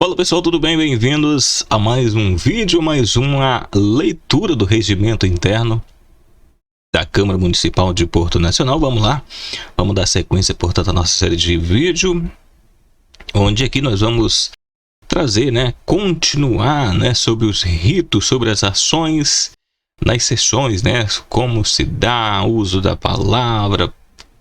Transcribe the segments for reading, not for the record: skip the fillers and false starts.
Fala pessoal, tudo bem? Bem-vindos a mais um vídeo, mais uma leitura do Regimento Interno da Câmara Municipal de Porto Nacional. Vamos lá, vamos dar sequência, portanto, à nossa série de vídeo, onde aqui nós vamos trazer, continuar, sobre os ritos, sobre as ações nas sessões, como se dá, uso da palavra,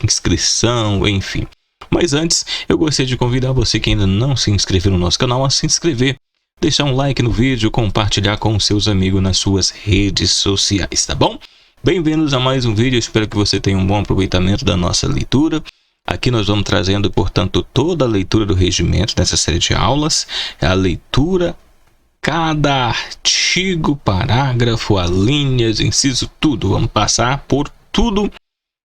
inscrição, enfim. Mas antes, eu gostaria de convidar você que ainda não se inscreveu no nosso canal a se inscrever, deixar um like no vídeo, compartilhar com seus amigos nas suas redes sociais, tá bom? Bem-vindos a mais um vídeo, espero que você tenha um bom aproveitamento da nossa leitura. Aqui nós vamos trazendo, portanto, toda a leitura do regimento nessa série de aulas, a leitura, cada artigo, parágrafo, a linhas, inciso, tudo. Vamos passar por tudo.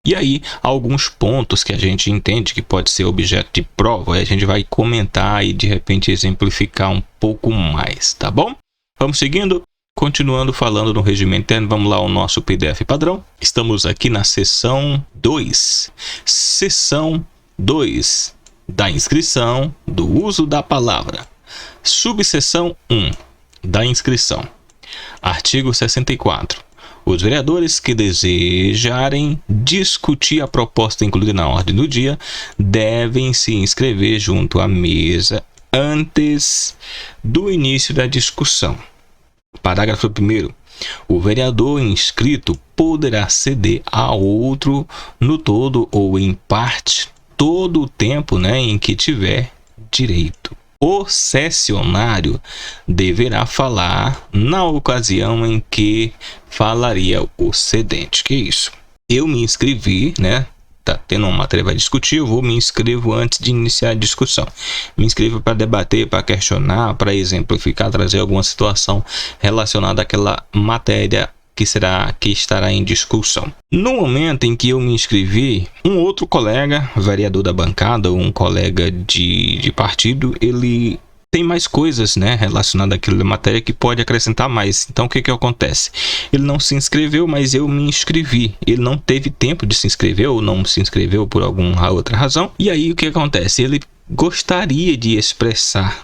E aí, alguns pontos que a gente entende que pode ser objeto de prova, a gente vai comentar e de repente exemplificar um pouco mais, tá bom? Vamos seguindo, continuando falando no regimento interno, vamos lá ao nosso PDF padrão. Estamos aqui na seção 2. Seção 2 da inscrição do uso da palavra. Subseção 1 da inscrição. Artigo 64. Os vereadores que desejarem discutir a proposta incluída na ordem do dia devem se inscrever junto à mesa antes do início da discussão. Parágrafo 1º. O vereador inscrito poderá ceder a outro no todo ou em parte todo o tempo em que tiver direito. O cessionário deverá falar na ocasião em que falaria o cedente. Que isso? Eu me inscrevi, tá tendo uma matéria para discutir, eu me inscrevo antes de iniciar a discussão. Me inscrevo para debater, para questionar, para exemplificar, trazer alguma situação relacionada àquela matéria que estará em discussão. No momento em que eu me inscrevi, um outro colega, vereador da bancada, ou um colega de partido, ele tem mais coisas relacionadas àquela matéria que pode acrescentar mais. Então o que acontece? Ele não se inscreveu, mas eu me inscrevi. Ele não teve tempo de se inscrever ou não se inscreveu por alguma outra razão. E aí o que acontece? Ele gostaria de expressar,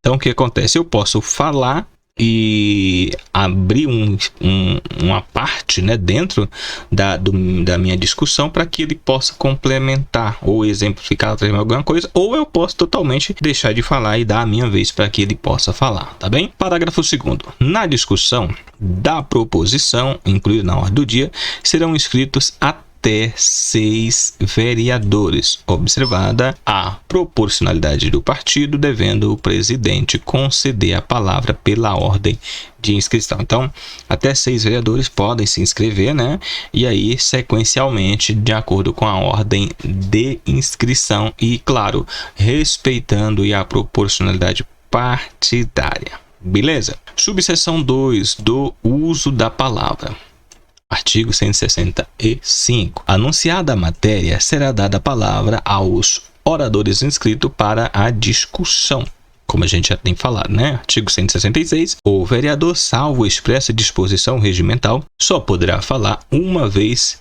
Então o que acontece? Eu posso falar e abrir uma parte dentro da minha discussão para que ele possa complementar ou exemplificar alguma coisa, ou eu posso totalmente deixar de falar e dar a minha vez para que ele possa falar, tá bem? Parágrafo 2º. Na discussão da proposição incluída na ordem do dia, serão inscritos até 6 vereadores, observada a proporcionalidade do partido, devendo o presidente conceder a palavra pela ordem de inscrição. Então, até 6 vereadores podem se inscrever, E aí, sequencialmente, de acordo com a ordem de inscrição e, claro, respeitando a proporcionalidade partidária. Beleza? Subseção 2 do uso da palavra. Artigo 165. Anunciada a matéria, será dada a palavra aos oradores inscritos para a discussão. Como a gente já tem falado, Artigo 166. O vereador, salvo expressa disposição regimental, só poderá falar uma vez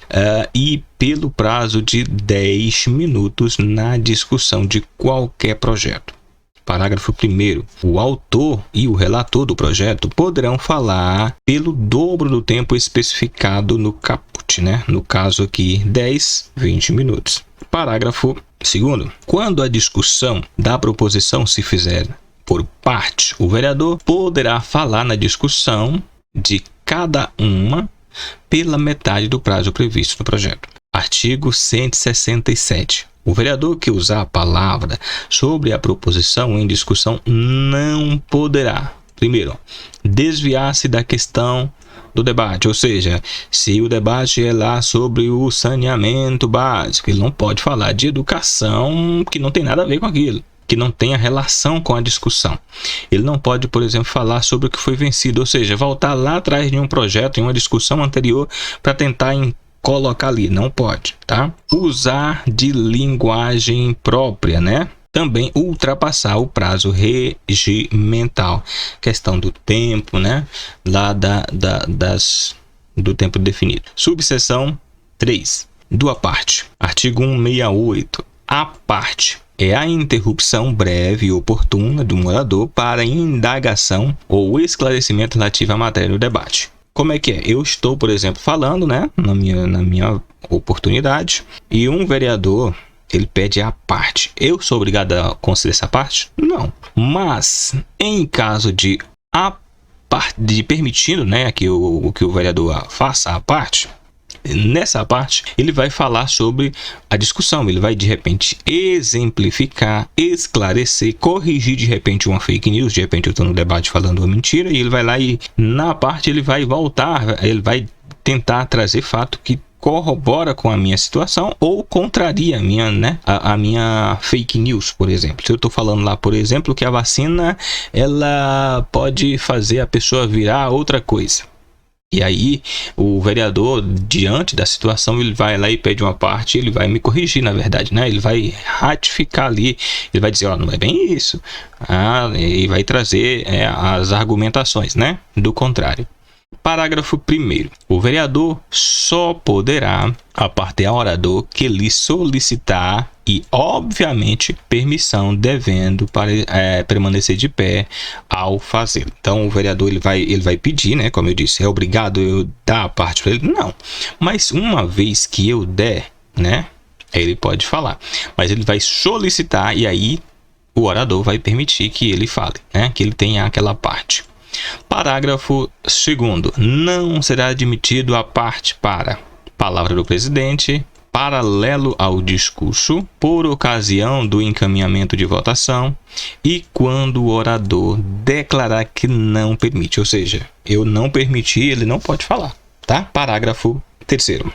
e pelo prazo de 10 minutos na discussão de qualquer projeto. Parágrafo 1º. O autor e o relator do projeto poderão falar pelo dobro do tempo especificado no caput, No caso aqui, 10, 20 minutos. Parágrafo 2º. Quando a discussão da proposição se fizer por parte, o vereador poderá falar na discussão de cada uma pela metade do prazo previsto no projeto. Artigo 167. O vereador que usar a palavra sobre a proposição em discussão não poderá, primeiro, desviar-se da questão do debate, ou seja, se o debate é lá sobre o saneamento básico, ele não pode falar de educação que não tem nada a ver com aquilo, que não tenha relação com a discussão. Ele não pode, por exemplo, falar sobre o que foi vencido, ou seja, voltar lá atrás de um projeto, em uma discussão anterior, para tentar colocar ali, não pode, tá? Usar de linguagem própria, Também ultrapassar o prazo regimental, questão do tempo, Lá do tempo definido. Subseção 3. Do à parte. Artigo 168. A parte é a interrupção breve e oportuna do orador para indagação ou esclarecimento relativo à matéria do debate. Como é que é? Eu estou, por exemplo, falando, né, na minha oportunidade, e um vereador, ele pede a parte. Eu sou obrigado a conceder essa parte? Não. Mas, em caso de permitindo, né, que o vereador faça a parte, nessa parte, ele vai falar sobre a discussão, ele vai de repente exemplificar, esclarecer, corrigir de repente uma fake news, de repente eu estou no debate falando uma mentira, e ele vai lá e na parte ele vai voltar, ele vai tentar trazer fato que corrobora com a minha situação ou contraria a minha fake news, por exemplo. Se eu estou falando lá, por exemplo, que a vacina ela pode fazer a pessoa virar outra coisa. E aí, o vereador, diante da situação, ele vai lá e pede uma parte, ele vai me corrigir, na verdade, né? Ele vai ratificar ali, ele vai dizer, ó, não é bem isso. E vai trazer as argumentações, né? Do contrário. Parágrafo 1º. O vereador só poderá apartar ao orador que lhe solicitar e, obviamente, permissão, devendo permanecer de pé ao fazer. Então, o vereador ele vai pedir, né? Como eu disse, é obrigado eu dar a parte para ele? Não. Mas uma vez que eu der, né? Ele pode falar. Mas ele vai solicitar e aí o orador vai permitir que ele fale, né? Que ele tenha aquela parte. Parágrafo 2º. Não será admitido a parte para palavra do presidente, paralelo ao discurso, por ocasião do encaminhamento de votação e quando o orador declarar que não permite. Ou seja, eu não permiti, ele não pode falar, tá? Parágrafo 3º.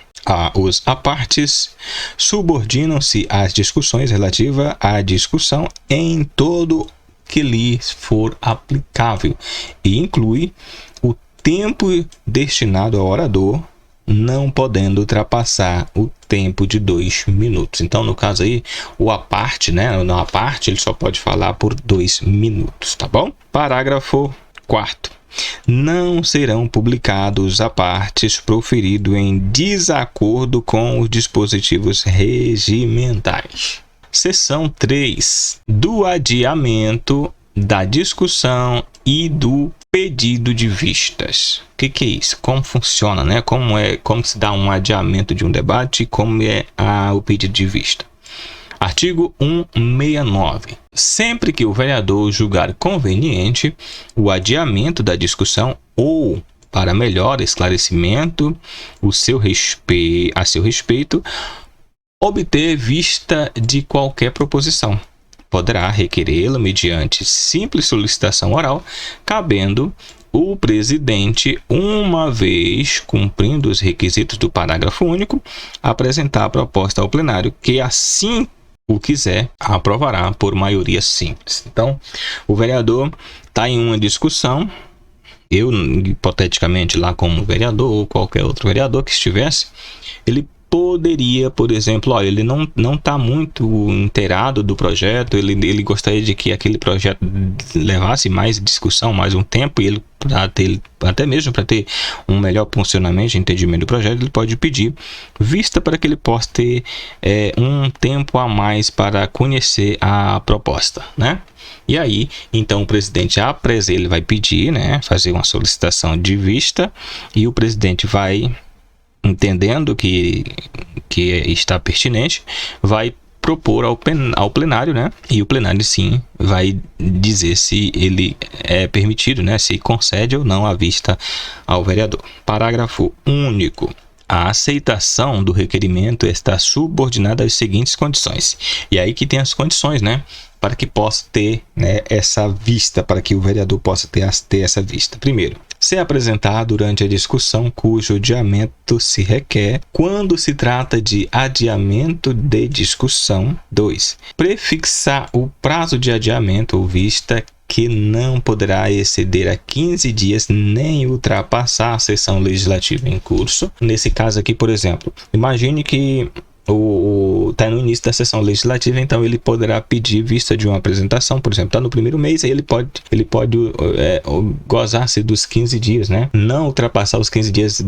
Os apartes subordinam-se às discussões relativas à discussão em todo que lhes for aplicável e inclui o tempo destinado ao orador, não podendo ultrapassar o tempo de 2 minutos. Então, no caso aí, o aparte, né? Na parte, ele só pode falar por 2 minutos, tá bom? Parágrafo 4º. Não serão publicados apartes proferidos em desacordo com os dispositivos regimentais. Seção 3. Do adiamento, da discussão e do pedido de vistas. O que é isso? Como funciona, né? Como se dá um adiamento de um debate e como é o pedido de vista. Artigo 169. Sempre que o vereador julgar conveniente o adiamento da discussão ou para melhor esclarecimento a seu respeito, obter vista de qualquer proposição, poderá requerê-la mediante simples solicitação oral, cabendo o presidente, uma vez cumprindo os requisitos do parágrafo único, apresentar a proposta ao plenário, que assim o quiser, aprovará por maioria simples. Então, o vereador está em uma discussão, eu, hipoteticamente, lá como vereador ou qualquer outro vereador que estivesse, ele poderia, por exemplo, olha, ele não está muito inteirado do projeto, ele gostaria de que aquele projeto levasse mais discussão, mais um tempo, e ele, até mesmo para ter um melhor funcionamento e entendimento do projeto, ele pode pedir vista para que ele possa ter um tempo a mais para conhecer a proposta, né? E aí, então o presidente ele vai pedir, né, fazer uma solicitação de vista, e o presidente vai, entendendo que está pertinente, vai propor ao plenário, né? E o plenário sim vai dizer se ele é permitido, né? Se concede ou não a vista ao vereador. Parágrafo único. A aceitação do requerimento está subordinada às seguintes condições. E aí que tem as condições, né? Para que possa ter, né, essa vista, para que o vereador possa ter essa vista. Primeiro, ser apresentado durante a discussão cujo adiamento se requer quando se trata de adiamento de discussão. 2. Prefixar o prazo de adiamento ou vista que não poderá exceder a 15 dias nem ultrapassar a sessão legislativa em curso. Nesse caso aqui, por exemplo, imagine que Está no início da sessão legislativa, então ele poderá pedir vista de uma apresentação, por exemplo, está no primeiro mês, aí ele pode gozar-se dos 15 dias, né? Não ultrapassar os 15 dias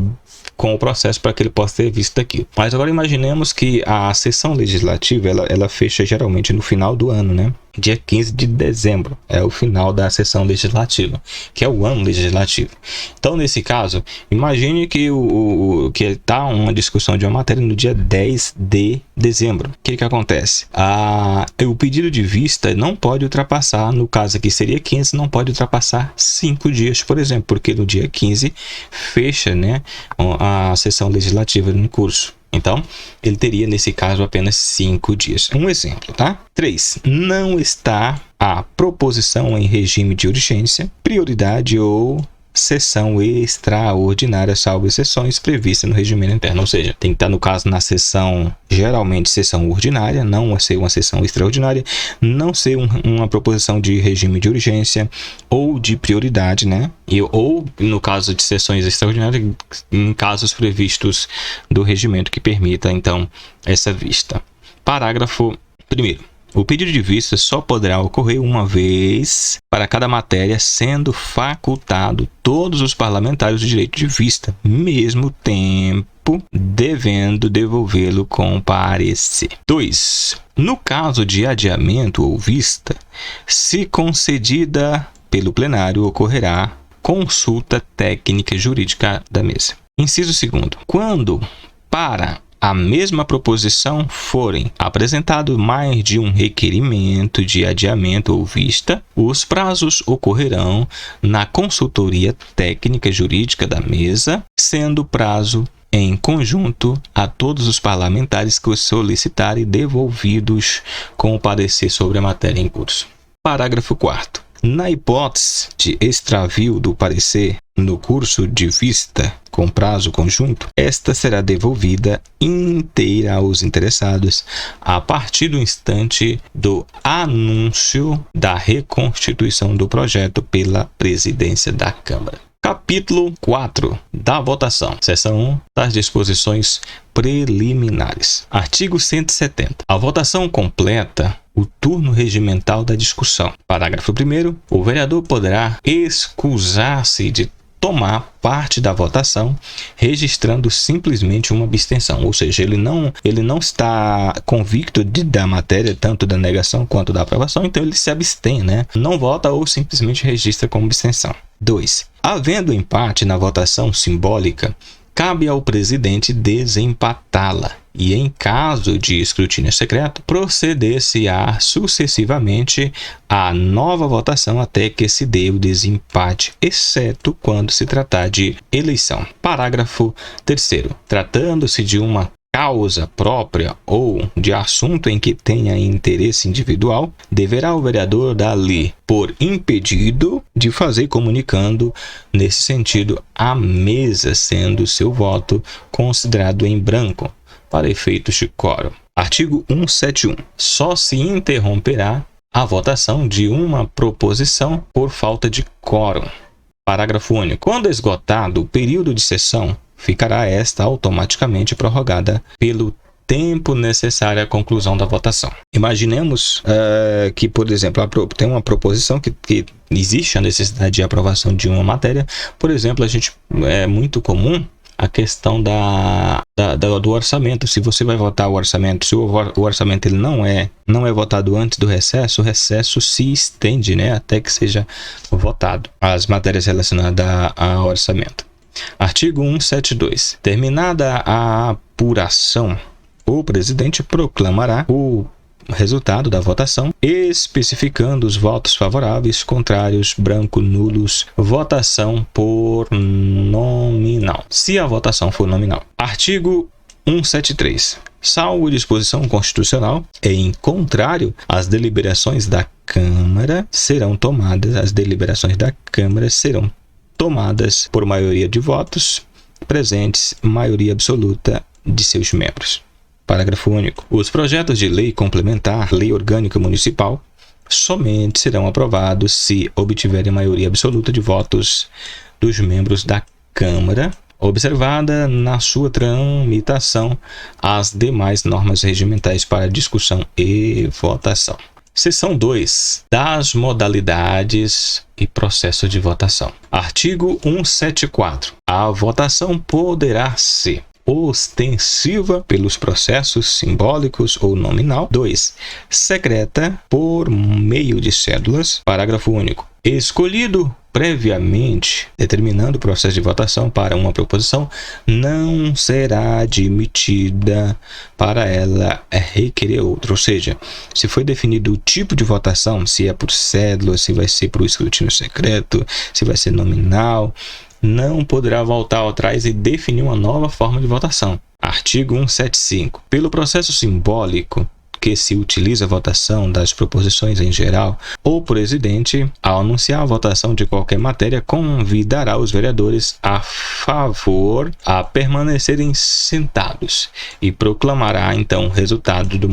com o processo para que ele possa ter visto aqui. Mas agora imaginemos que a sessão legislativa, ela fecha geralmente no final do ano, né? Dia 15 de dezembro é o final da sessão legislativa, que é o ano legislativo. Então, nesse caso, imagine que que está uma discussão de uma matéria no dia 10 de dezembro. O que acontece? O pedido de vista não pode ultrapassar, no caso aqui seria 15, não pode ultrapassar 5 dias, por exemplo, porque no dia 15 fecha, né, a sessão legislativa em curso. Então, ele teria, nesse caso, apenas 5 dias. Um exemplo, tá? 3. Não está a proposição em regime de urgência, prioridade ou sessão extraordinária, salvo exceções previstas no regimento interno. Ou seja, tem que estar, no caso, na sessão, geralmente sessão ordinária, não ser uma sessão extraordinária, não ser uma proposição de regime de urgência ou de prioridade, né? Ou, no caso de sessões extraordinárias, em casos previstos do regimento que permita, então, essa vista. Parágrafo 1º. O pedido de vista só poderá ocorrer uma vez para cada matéria, sendo facultado todos os parlamentares o direito de vista, mesmo tempo devendo devolvê-lo com parecer. 2. No caso de adiamento ou vista, se concedida pelo plenário, ocorrerá consulta técnica jurídica da mesa. Inciso 2º. Quando para a mesma proposição forem apresentados mais de um requerimento de adiamento ou vista, os prazos ocorrerão na consultoria técnica jurídica da mesa, sendo prazo em conjunto a todos os parlamentares que os solicitarem devolvidos com o parecer sobre a matéria em curso. Parágrafo 4º. Na hipótese de extravio do parecer no curso de vista com prazo conjunto, esta será devolvida inteira aos interessados a partir do instante do anúncio da reconstituição do projeto pela presidência da Câmara. Capítulo 4 da votação. Seção 1 das disposições preliminares. Artigo 170. A votação completa o turno regimental da discussão. Parágrafo 1º. O vereador poderá excusar-se de tomar parte da votação, registrando simplesmente uma abstenção, ou seja, ele não está convicto da matéria, tanto da negação quanto da aprovação, então ele se abstém, né? Não vota ou simplesmente registra como abstenção. 2. Havendo empate na votação simbólica, cabe ao presidente desempatá-la e, em caso de escrutínio secreto, proceder-se-á sucessivamente à nova votação até que se dê o desempate, exceto quando se tratar de eleição. Parágrafo 3º. Tratando-se de uma causa própria ou de assunto em que tenha interesse individual, deverá o vereador dar-lhe por impedido de fazer, comunicando nesse sentido à mesa, sendo seu voto considerado em branco para efeitos de quórum. Artigo 171. Só se interromperá a votação de uma proposição por falta de quórum. Parágrafo único. Quando esgotado o período de sessão, ficará esta automaticamente prorrogada pelo tempo necessário à conclusão da votação. Imaginemos que, por exemplo, tem uma proposição que existe a necessidade de aprovação de uma matéria. Por exemplo, é muito comum a questão do orçamento. Se você vai votar o orçamento, se o orçamento ele não é votado antes do recesso, o recesso se estende, né, até que seja votado as matérias relacionadas ao orçamento. Artigo 172. Terminada a apuração, o presidente proclamará o resultado da votação, especificando os votos favoráveis, contrários, branco, nulos, votação por nominal, se a votação for nominal. Artigo 173. Salvo disposição constitucional, em contrário, as deliberações da Câmara serão tomadas por maioria de votos presentes, maioria absoluta de seus membros. Parágrafo único. Os projetos de lei complementar, lei orgânica municipal, somente serão aprovados se obtiverem maioria absoluta de votos dos membros da Câmara observada na sua tramitação as demais normas regimentais para discussão e votação. Seção 2. Das modalidades e processo de votação. Artigo 174. A votação poderá ser ostensiva pelos processos simbólicos ou nominal. 2. Secreta por meio de cédulas. Parágrafo único. Escolhido previamente, determinando o processo de votação para uma proposição, não será admitida para ela requerer outra. Ou seja, se foi definido o tipo de votação, se é por cédula, se vai ser por escrutínio secreto, se vai ser nominal, não poderá voltar atrás e definir uma nova forma de votação. Artigo 175. Pelo processo simbólico que se utiliza a votação das proposições em geral, o presidente, ao anunciar a votação de qualquer matéria, convidará os vereadores a favor a permanecerem sentados e proclamará então o resultado do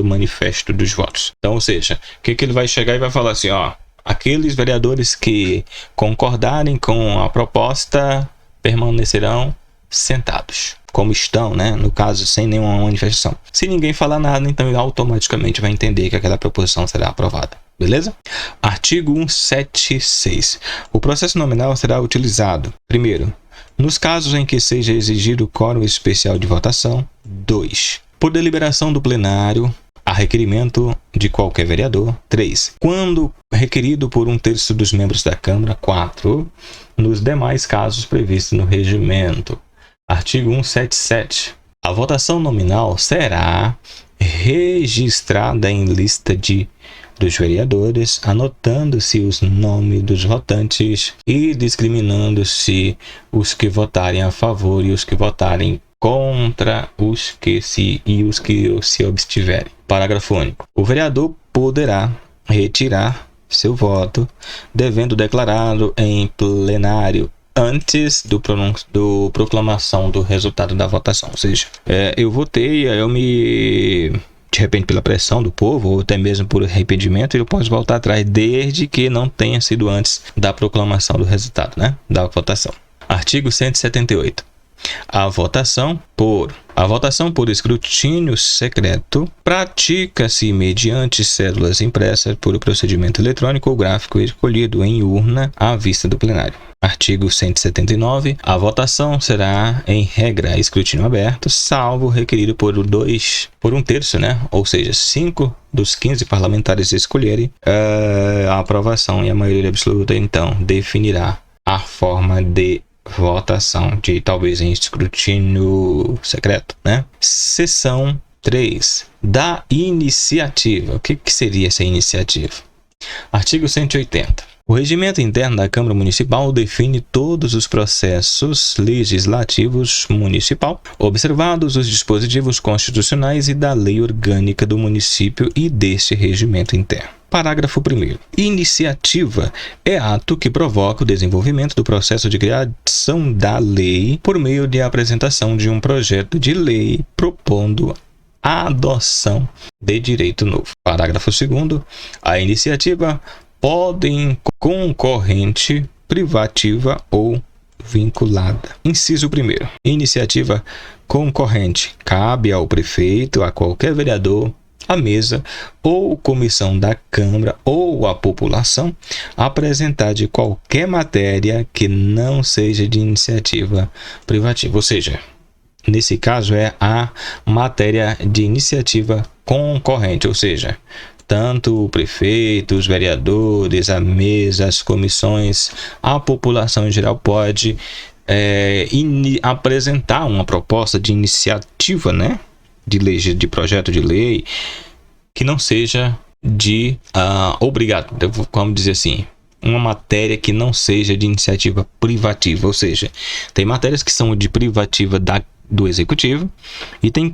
manifesto dos votos. Então, ou seja, o que ele vai chegar e vai falar assim, ó, aqueles vereadores que concordarem com a proposta permanecerão sentados, como estão, né? No caso, sem nenhuma manifestação. Se ninguém falar nada, então ele automaticamente vai entender que aquela proposição será aprovada. Beleza? Artigo 176. O processo nominal será utilizado, primeiro, nos casos em que seja exigido quórum especial de votação. 2. Por deliberação do plenário, a requerimento de qualquer vereador. 3. Quando requerido por 1/3 dos membros da Câmara. 4. Nos demais casos previstos no regimento. Artigo 177. A votação nominal será registrada em lista dos vereadores, anotando-se os nomes dos votantes e discriminando-se os que votarem a favor e os que votarem contra os que se abstiverem. Parágrafo único. O vereador poderá retirar seu voto, devendo declarado em plenário antes do proclamação do resultado da votação. Ou seja, eu votei, de repente pela pressão do povo, ou até mesmo por arrependimento, eu posso voltar atrás, desde que não tenha sido antes da proclamação do resultado, né, da votação. Artigo 178. A votação por escrutínio secreto pratica-se mediante cédulas impressas por procedimento eletrônico ou gráfico escolhido em urna à vista do plenário. Artigo 179. A votação será, em regra, escrutínio aberto, salvo requerido por 1/3, né? Ou seja, 5 dos 15 parlamentares escolherem a aprovação, e a maioria absoluta, então, definirá a forma de votação, de talvez em escrutínio secreto, né? Seção 3. Da iniciativa. O que seria essa iniciativa? Artigo 180. O regimento interno da Câmara Municipal define todos os processos legislativos municipal, observados os dispositivos constitucionais e da lei orgânica do município e deste regimento interno. Parágrafo 1º. Iniciativa é ato que provoca o desenvolvimento do processo de criação da lei por meio de apresentação de um projeto de lei propondo a adoção de direito novo. Parágrafo 2º. A iniciativa podem concorrente, privativa ou vinculada. Inciso 1º. Iniciativa concorrente cabe ao prefeito, a qualquer vereador, à mesa ou comissão da Câmara ou à população apresentar de qualquer matéria que não seja de iniciativa privativa. Ou seja, nesse caso é a matéria de iniciativa concorrente, ou seja, tanto o prefeito, os vereadores, a mesa, as comissões, a população em geral pode apresentar uma proposta de iniciativa, né, de projeto de lei, que não seja de obrigado, vamos dizer assim, uma matéria que não seja de iniciativa privativa. Ou seja, tem matérias que são de privativa do executivo e tem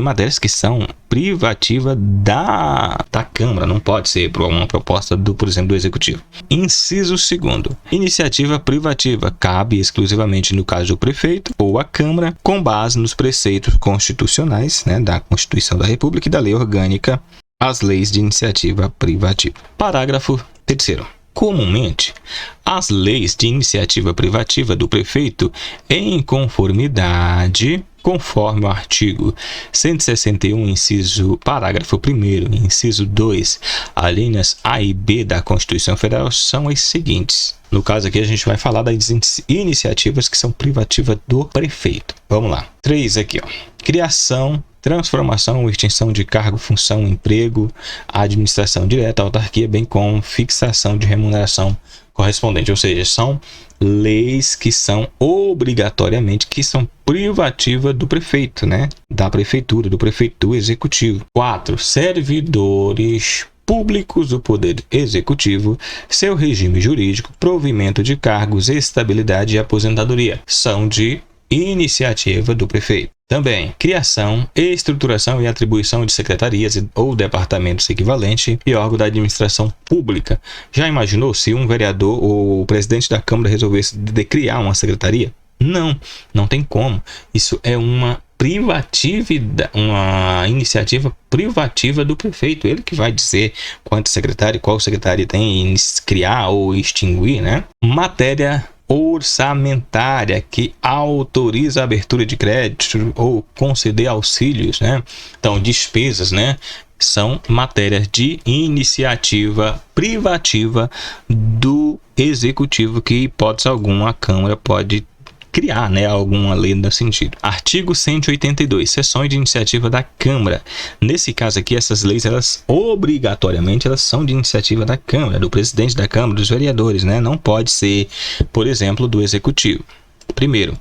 matérias que são privativa da Câmara, não pode ser uma proposta por exemplo, do executivo. Inciso 2º. Iniciativa privativa cabe exclusivamente no caso do prefeito ou a Câmara, com base nos preceitos constitucionais, né, da Constituição da República e da lei orgânica, as leis de iniciativa privativa. Parágrafo 3º. Comumente, as leis de iniciativa privativa do prefeito, em conformidade, conforme o artigo 161, parágrafo 1º, inciso 2, alíneas A e B da Constituição Federal, são as seguintes. No caso aqui, a gente vai falar das iniciativas que são privativas do prefeito. Vamos lá. 3 aqui, ó. Criação, transformação ou extinção de cargo, função, emprego, administração direta, autarquia, bem como fixação de remuneração correspondente. Ou seja, são leis que são obrigatoriamente, que são privativas do prefeito, né? Da prefeitura, do prefeito, do executivo. 4. Servidores públicos do Poder Executivo, seu regime jurídico, provimento de cargos, estabilidade e aposentadoria são de iniciativa do prefeito. Também, criação, estruturação e atribuição de secretarias ou departamentos equivalentes e órgão da administração pública. Já imaginou se um vereador ou o presidente da Câmara resolvesse criar uma secretaria? Não, não tem como. Isso é uma iniciativa privativa do prefeito. Ele que vai dizer quanto secretário, qual secretaria tem em criar ou extinguir, né? Matéria orçamentária, que autoriza a abertura de crédito ou conceder auxílios, né? Então, despesas, né? São matérias de iniciativa privativa do executivo, que, hipótese alguma, a Câmara pode criar, né, alguma lei nesse sentido. Artigo 182, sessões de iniciativa da Câmara. Nesse caso aqui, essas leis, elas obrigatoriamente, elas são de iniciativa da Câmara, do presidente da Câmara, dos vereadores, né? Não pode ser, por exemplo, do executivo. Primeiro,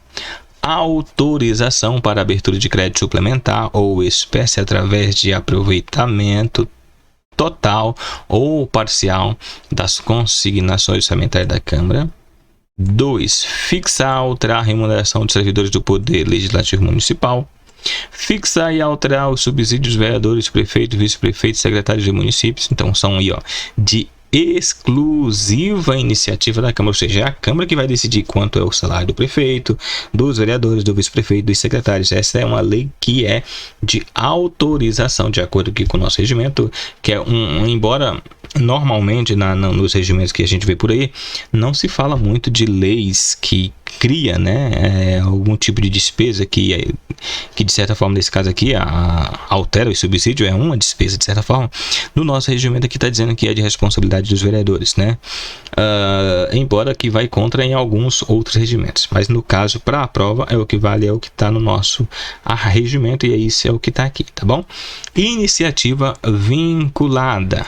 autorização para abertura de crédito suplementar ou espécie através de aproveitamento total ou parcial das consignações orçamentárias da Câmara. 2. Fixar, alterar a remuneração dos servidores do Poder Legislativo Municipal. Fixar e alterar os subsídios dos vereadores, prefeitos, vice-prefeitos, secretários de municípios. Então, são aí, ó, de exclusiva iniciativa da Câmara, ou seja, é a Câmara que vai decidir quanto é o salário do prefeito, dos vereadores, do vice-prefeito, dos secretários. Essa é uma lei que é de autorização, de acordo aqui com o nosso regimento, que é embora normalmente nos regimentos que a gente vê por aí, não se fala muito de leis que cria, né, algum tipo de despesa que de certa forma, nesse caso aqui, altera o subsídio, é uma despesa de certa forma. No nosso regimento aqui está dizendo que é de responsabilidade dos vereadores, né, embora que vai contra em alguns outros regimentos, mas no caso, para a prova, é o que vale, é o que está no nosso regimento, e é isso, é o que está aqui, tá bom? Iniciativa vinculada.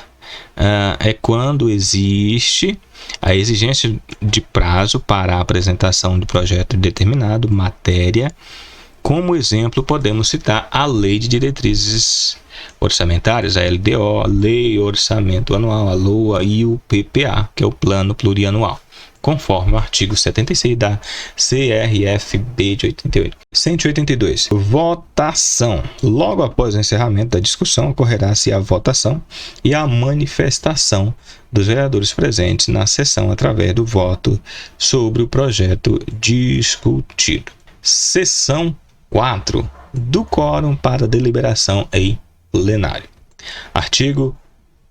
É quando existe a exigência de prazo para a apresentação de projeto determinado, matéria. Como exemplo, podemos citar a Lei de Diretrizes Orçamentárias, a LDO, Lei Orçamento Anual, a LOA, e o PPA, que é o Plano Plurianual, conforme o artigo 76 da CRFB de 88. 182. Votação. Logo após o encerramento da discussão, ocorrerá-se a votação e a manifestação dos vereadores presentes na sessão através do voto sobre o projeto discutido. Seção 4. Do quórum para deliberação em plenário. Artigo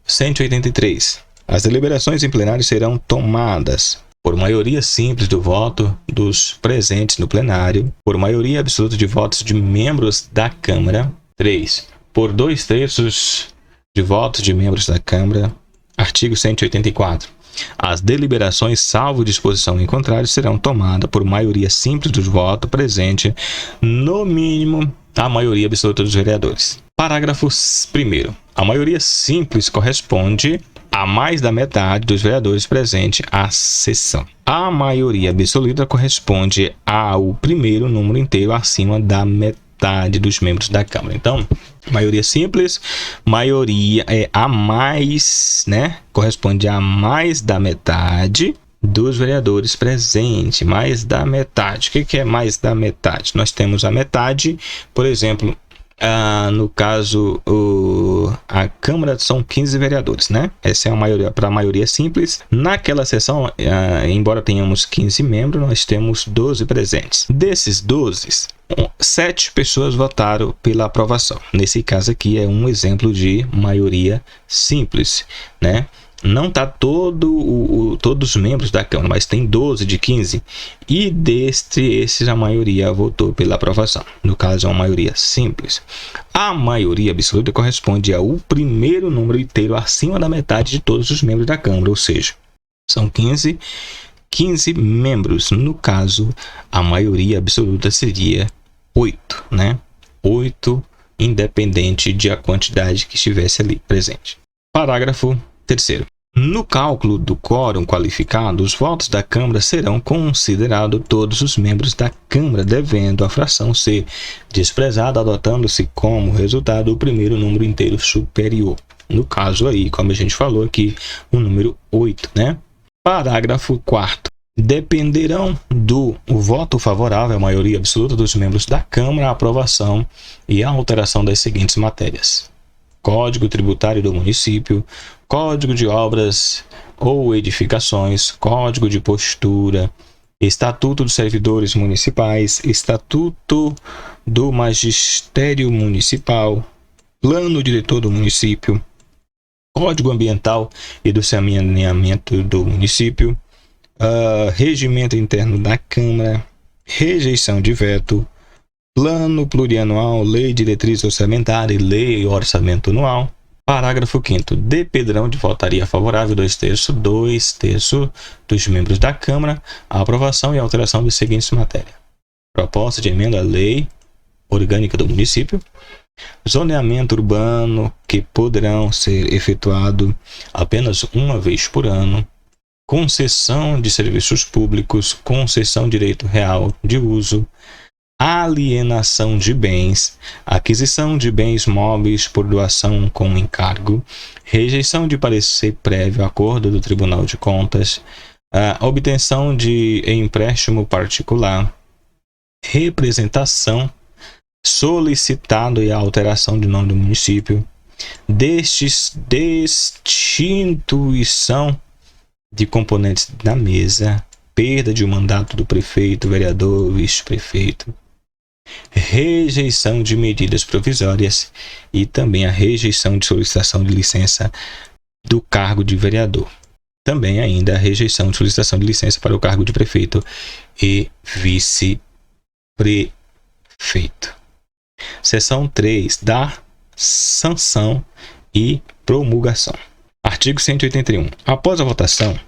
183. As deliberações em plenário serão tomadas por maioria simples do voto dos presentes no plenário, por maioria absoluta de votos de membros da Câmara. 3. Por 2/3 de votos de membros da Câmara. Artigo 184. As deliberações, salvo disposição em contrário, serão tomadas por maioria simples dos votos presente, no mínimo a maioria absoluta dos vereadores. Parágrafo 1º. A maioria simples corresponde a mais da metade dos vereadores presentes à sessão. A maioria absoluta corresponde ao primeiro número inteiro acima da metade dos membros da Câmara. Então, maioria simples, maioria é a mais, né? Corresponde a mais da metade dos vereadores presentes, mais da metade. O que é mais da metade? Nós temos a metade, por exemplo, no caso, a Câmara são 15 vereadores, né? Essa é a maioria, para a maioria simples. Naquela sessão, embora tenhamos 15 membros, nós temos 12 presentes. Desses 12, 7 pessoas votaram pela aprovação. Nesse caso aqui é um exemplo de maioria simples, né? não está todos os membros da Câmara, mas tem 12 de 15, e esses a maioria votou pela aprovação. No caso, é uma maioria simples. A maioria absoluta corresponde ao primeiro número inteiro acima da metade de todos os membros da Câmara, ou seja, são 15 membros. No caso, a maioria absoluta seria 8, né? 8, independente da quantidade que estivesse ali presente. Parágrafo 3º. No cálculo do quórum qualificado, os votos da Câmara serão considerados todos os membros da Câmara, devendo a fração ser desprezada, adotando-se como resultado o primeiro número inteiro superior. No caso aí, como a gente falou aqui, o número 8, né? Parágrafo 4º. Dependerão do voto favorável à maioria absoluta dos membros da Câmara a aprovação e a alteração das seguintes matérias: Código Tributário do Município, Código de Obras ou Edificações, Código de Postura, Estatuto dos Servidores Municipais, Estatuto do Magistério Municipal, Plano Diretor do Município, Código Ambiental e do Saneamento do Município, Regimento Interno da Câmara, Rejeição de Veto, Plano Plurianual, Lei Diretriz Orçamentária e Lei Orçamento Anual. Parágrafo 5º. Dependerão de votaria favorável 2/3 dos membros da Câmara a aprovação e alteração das seguintes matérias: proposta de emenda à Lei Orgânica do Município, zoneamento urbano que poderão ser efetuado apenas uma vez por ano, concessão de serviços públicos, concessão de direito real de uso, alienação de bens, aquisição de bens móveis por doação com encargo, rejeição de parecer prévio acordo do Tribunal de Contas, obtenção de empréstimo particular, representação, solicitado e alteração de nome do município, destituição de componentes da mesa, perda de um mandato do prefeito, vereador, vice-prefeito, rejeição de medidas provisórias e também a rejeição de solicitação de licença do cargo de vereador. Também ainda a rejeição de solicitação de licença para o cargo de prefeito e vice-prefeito. Seção 3 da sanção e promulgação. Artigo 181. Após a votação,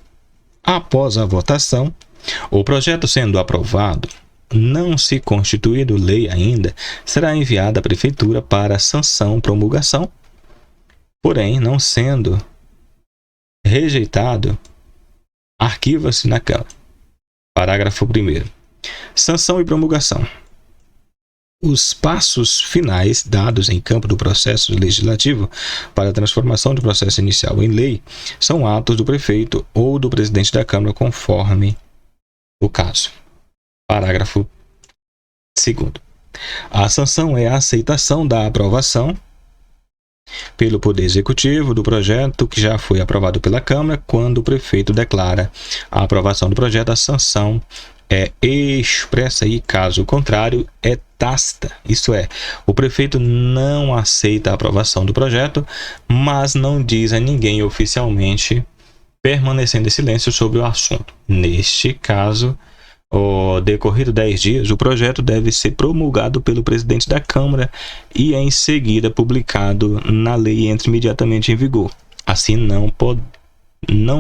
o projeto sendo aprovado, não se constituído lei ainda, será enviada à Prefeitura para sanção e promulgação. Porém, não sendo rejeitado, arquiva-se na Câmara. Parágrafo 1º. Sanção e promulgação. Os passos finais dados em campo do processo legislativo para a transformação do processo inicial em lei são atos do prefeito ou do presidente da Câmara, conforme o caso. Parágrafo 2º. A sanção é a aceitação da aprovação pelo Poder Executivo do projeto que já foi aprovado pela Câmara. Quando o prefeito declara a aprovação do projeto, a sanção é expressa e, caso contrário, é tácita. Isso é, o prefeito não aceita a aprovação do projeto, mas não diz a ninguém oficialmente, permanecendo em silêncio sobre o assunto. Neste caso, decorrido 10 dias, o projeto deve ser promulgado pelo presidente da Câmara e em seguida publicado na lei e entra imediatamente em vigor. Assim, não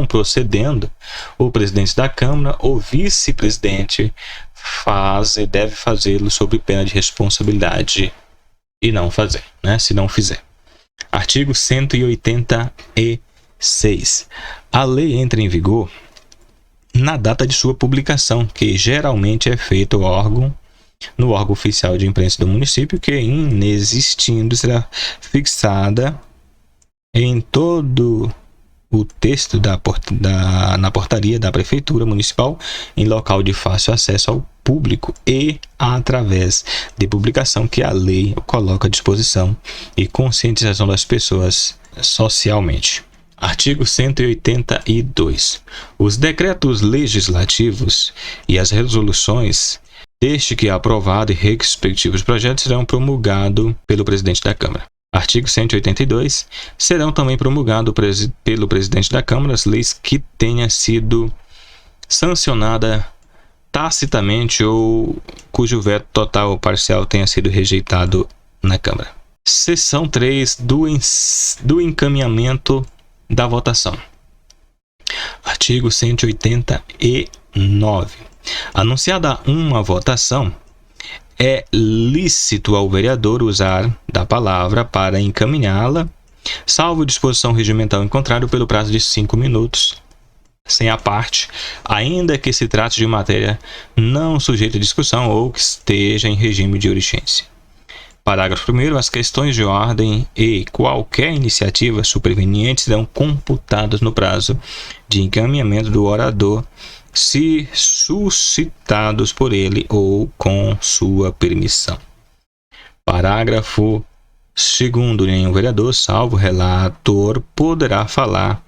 procedendo, o presidente da Câmara ou vice-presidente deve fazê-lo sob pena de responsabilidade e não fazer, né? Se não fizer. Artigo 186. A lei entra em vigor na data de sua publicação, que geralmente é feita no órgão oficial de imprensa do município, que, inexistindo, será fixada em todo o texto na portaria da Prefeitura Municipal, em local de fácil acesso ao público e através de publicação que a lei coloca à disposição e conscientização das pessoas socialmente. Artigo 182. Os decretos legislativos e as resoluções, desde que aprovado e respectivos projetos, serão promulgados pelo presidente da Câmara. Artigo 182. Serão também promulgados pelo presidente da Câmara as leis que tenha sido sancionada tacitamente ou cujo veto total ou parcial tenha sido rejeitado na Câmara. Seção 3 do encaminhamento da votação. Artigo 189. Anunciada uma votação, é lícito ao vereador usar da palavra para encaminhá-la, salvo disposição regimental em contrário, pelo prazo de 5 minutos, sem a parte, ainda que se trate de matéria não sujeita a discussão ou que esteja em regime de urgência. Parágrafo 1º. As questões de ordem e qualquer iniciativa superveniente serão computadas no prazo de encaminhamento do orador, se suscitados por ele ou com sua permissão. Parágrafo 2º. Nenhum vereador, salvo relator, poderá falar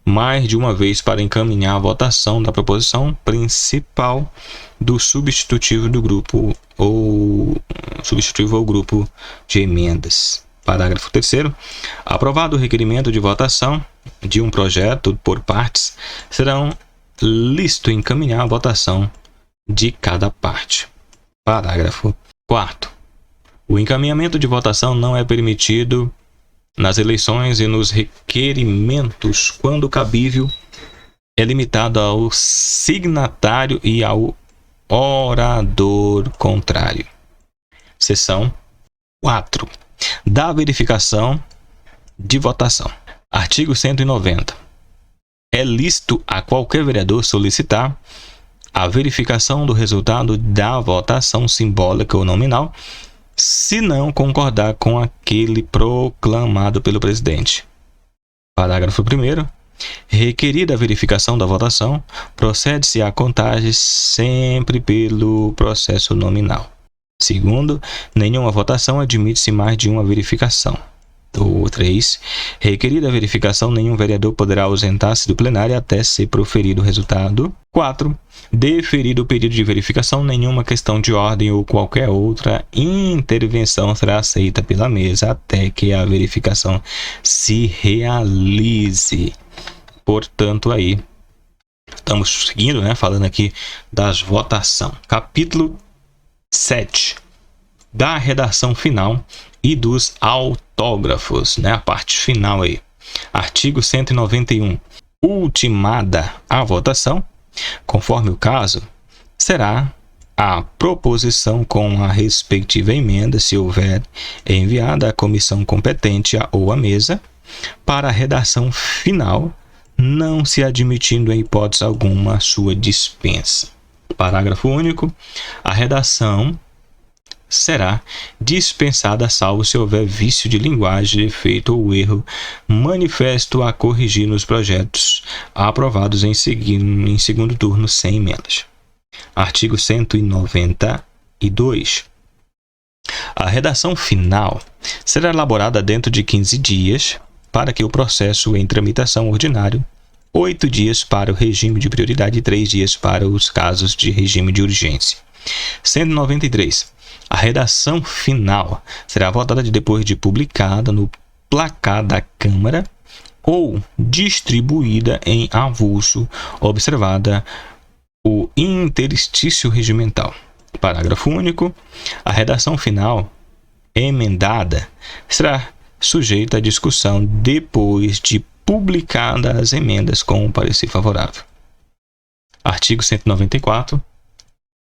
mais de uma vez para encaminhar a votação da proposição principal do substitutivo do grupo ou substitutivo ao grupo de emendas. Parágrafo 3º. Aprovado o requerimento de votação de um projeto por partes, serão lícito encaminhar a votação de cada parte. Parágrafo 4º. O encaminhamento de votação não é permitido nas eleições e nos requerimentos quando cabível é limitado ao signatário e ao orador contrário. Seção 4. Da verificação de votação. Artigo 190. É lícito a qualquer vereador solicitar a verificação do resultado da votação simbólica ou nominal, se não concordar com aquele proclamado pelo presidente. Parágrafo 1º. Requerida a verificação da votação, procede-se à contagem sempre pelo processo nominal. Segundo, nenhuma votação admite-se mais de uma verificação. 3. Requerida a verificação, nenhum vereador poderá ausentar-se do plenário até ser proferido o resultado. 4. Deferido o pedido de verificação, nenhuma questão de ordem ou qualquer outra intervenção será aceita pela mesa até que a verificação se realize. Portanto, aí estamos seguindo, falando aqui das votações. Capítulo 7. Da redação final e dos autógrafos, a parte final aí. Artigo 191. Ultimada a votação, conforme o caso, será a proposição com a respectiva emenda, se houver, enviada à comissão competente ou à mesa, para a redação final, não se admitindo em hipótese alguma a sua dispensa. Parágrafo único. A redação será dispensada salvo se houver vício de linguagem, defeito ou erro manifesto a corrigir nos projetos aprovados em segundo turno sem emendas. Artigo 192. A redação final será elaborada dentro de 15 dias para que o processo em tramitação ordinário, 8 dias para o regime de prioridade e 3 dias para os casos de regime de urgência. 193. A redação final será votada depois de publicada no placar da Câmara ou distribuída em avulso, observada o interstício regimental. Parágrafo único. A redação final emendada será sujeita à discussão depois de publicadas as emendas com o parecer favorável. Artigo 194.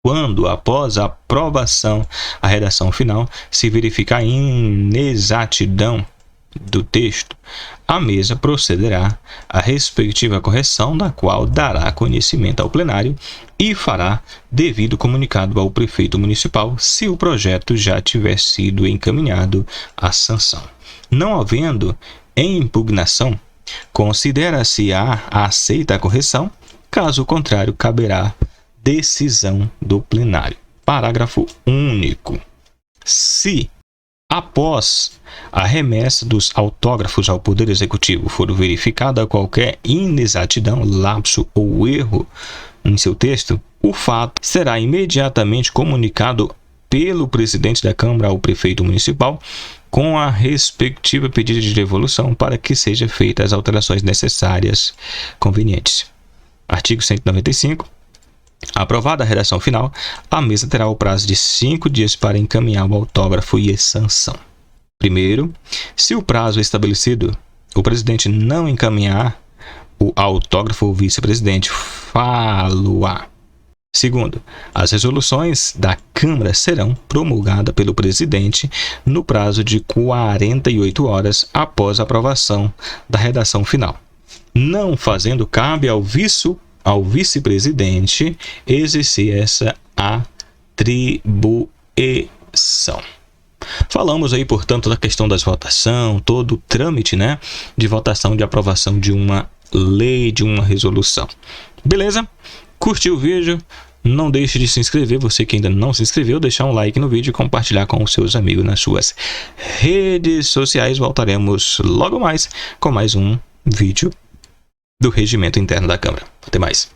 Quando, após a aprovação a redação final, se verificar inexatidão do texto, a mesa procederá à respectiva correção, da qual dará conhecimento ao plenário e fará devido comunicado ao prefeito municipal, se o projeto já tiver sido encaminhado à sanção. Não havendo impugnação, considera-se aceita a correção, caso contrário, caberá decisão do plenário. Parágrafo único. Se, após a remessa dos autógrafos ao Poder Executivo, for verificada qualquer inexatidão, lapso ou erro em seu texto, o fato será imediatamente comunicado pelo presidente da Câmara ao prefeito municipal, com a respectiva pedido de devolução para que sejam feitas as alterações necessárias convenientes. Artigo 195. Aprovada a redação final, a mesa terá o prazo de 5 dias para encaminhar o autógrafo e a sanção. Primeiro, se o prazo estabelecido, o presidente não encaminhar o autógrafo, o vice-presidente fá-lo-á. Segundo, as resoluções da Câmara serão promulgadas pelo presidente no prazo de 48 horas após a aprovação da redação final, não fazendo cabe ao vice-presidente exercer essa atribuição. Falamos aí, portanto, da questão das votações, todo o trâmite, né, de votação de aprovação de uma lei, de uma resolução. Beleza? Curtiu o vídeo? Não deixe de se inscrever, você que ainda não se inscreveu, deixar um like no vídeo e compartilhar com os seus amigos nas suas redes sociais. Voltaremos logo mais com mais um vídeo do Regimento Interno da Câmara. Até mais.